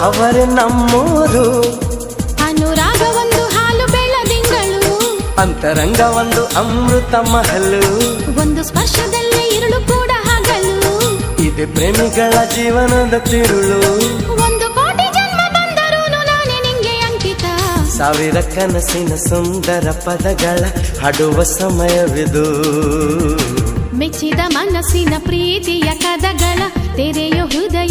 ಅವರೇ ನಮ್ಮೂರು. ಅನುರಾಗ ಒಂದು ಹಾಲು ಬೆಳದಿಂಗಳು, ಅಂತರಂಗ ಒಂದು ಅಮೃತ ಮಹಲು, ಒಂದು ಸ್ಪರ್ಶದಲ್ಲೇ ഇരുಳು ಕೂಡ ಹಗಲು. ಇದೆ ಪ್ರೇಮಿಗಳ ಜೀವನದ ತಿರುಳು. ಒಂದು ಕೋಟಿ ಜನ್ಮ ಬಂದರೂ ನಾನೇ ನಿಂಗೆ ಅಂಕಿತ. ಸಾವಿರ ಕನಸಿನ ಸುಂದರ ಪದಗಳ ಹಾಡುವ ಸಮಯವಿದು. ಮೆಚ್ಚಿದ ಮನಸ್ಸಿನ ಪ್ರೀತಿಯ ಕದಗಳ ತೆರೆಯೋ ಹೃದಯ